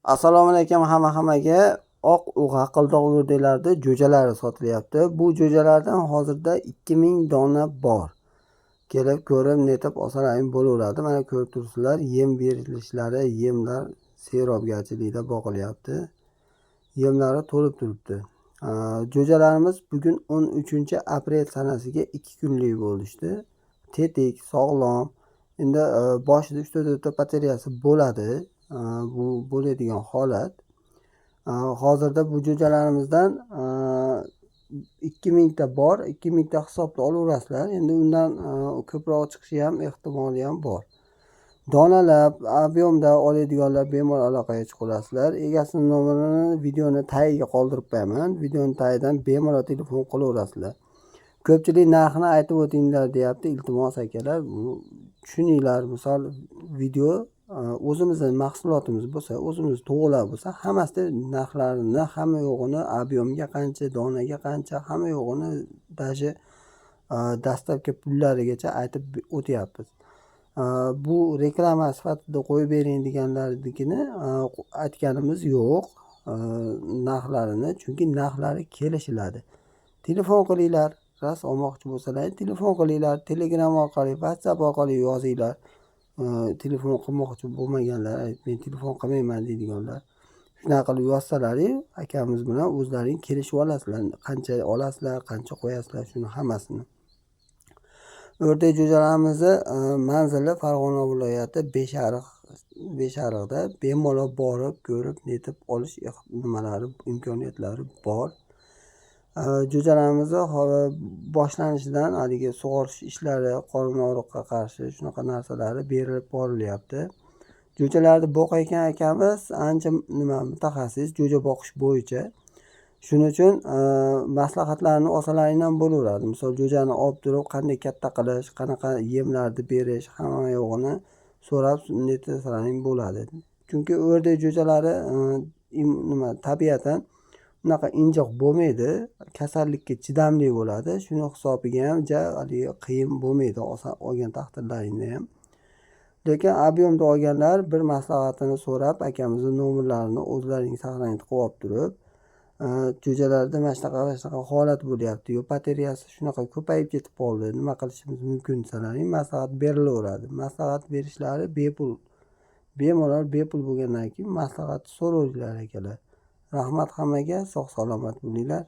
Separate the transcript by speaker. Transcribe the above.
Speaker 1: Assalomu alaykum hammaga. Oq g'aqildoq o'rdeklarda jo'jalari sotilyapti. Bu jo'jalardan hozirda 2000 dona bor. Kelib ko'rib netib olsalaring bo'laveradi. Mana ko'rib turibsizlar, yem berilishlari, yemlar serobgarchilikda boqilyapti. Yemlari to'lib turibdi. Jo'jalarimiz bugun 13 aprel sanasiga 2 kunlik bo'lishdi. Tetik, sog'lom. Endi boshida 3-4 batareyasi bo'ladi. Bu bo'ladigan holat. Hozirda bu jo'jalarimizdan 2000 ta bor, 2000 ta hisobda olaverasizlar. Endi undan ko'proq chiqishi ham ehtimoli ham bor. Donalab, ob'yomda oladiganlar bemalol aloqaga chiqa olasizlar. Egasining nomerini videoni tagiga qoldirib qo'yaman. Videoni tagidan bemalol telefon qilaverasizlar. Ko'pchilik narxini aytib o'tinglar deyapti. Iltimos akalar, tushuninglar. Misol video o'zimizning mahsulotimiz bo'lsa, o'zimiz to'g'rilar bo'lsa, hammasida narxlarini, hamma yo'g'ini, ob'yomga qancha, donaga qancha, hamma yo'g'ini даже dastlabki pullarigacha aytib o'tyapmiz. Bu reklama sifatida qo'yib bering deganlarnikini aytganimiz yo'q. Narxlarini, chunki narxlari kelishiladi. Telefon qilinglar, rost olmoqchi bo'lsalar, telefon qilinglar, Telegram orqali, WhatsApp orqali yozinglar. Telefon qilmoqchi bo'lmaganlar, men telefon qilmayman deydiganlar, shunaqa qilib yozsalaring, akamiz bilan o'zlaring kelishib olasizlar. Qancha olasizlar, qancha qo'yasizlar, shuni hammasini. O'rdak jo'jalarimizni manzili Farg'ona viloyati Beshariqda bemalol borib, ko'rib, netib olish imkoniyatlari bor. Jo'jalarimizni boshlanishidan haligi sug'orish ishlari, qorin og'riqqa qarshi shunaqa narsalari berilib borilyapti. Jo'jalarni boqayotgan akamiz ancha mutaxassis jo'ja boqish bo'yicha. Shuning uchun maslahatlarni olsalaring ham bo'laveradi. Misol jo'jani olib turib qanday katta qilish, qanaqa yemlarni berish, hamma yo'g'ini so'rab netlasalaring bo'ladi. Chunki o'rdak jo'jalari tabiatan unaqa injiq bo'lmaydi, kasallikka chidamli bo'ladi. Shuning hisobiga ham qiyin bo'lmaydi olgan taqdirlaringda ham. Lekin ob'yomda olganlar bir maslahatini so'rab, akamizning nomerlarini o'zlaring saqlanib qo'yib turib, jo'jalarda mana shunaqa holat bo'lyapti. Yo batareyasi shunaqa ko'payib ketib qoldi. Nima qilishimiz mumkin desalaring, maslahat berilaveradi. Maslahat berishlari bepul. Bemalol bepul bo'lgandan keyin maslahat so'ravinglar akalar. Rahmat hammaga, sog' salomat bo'linglar.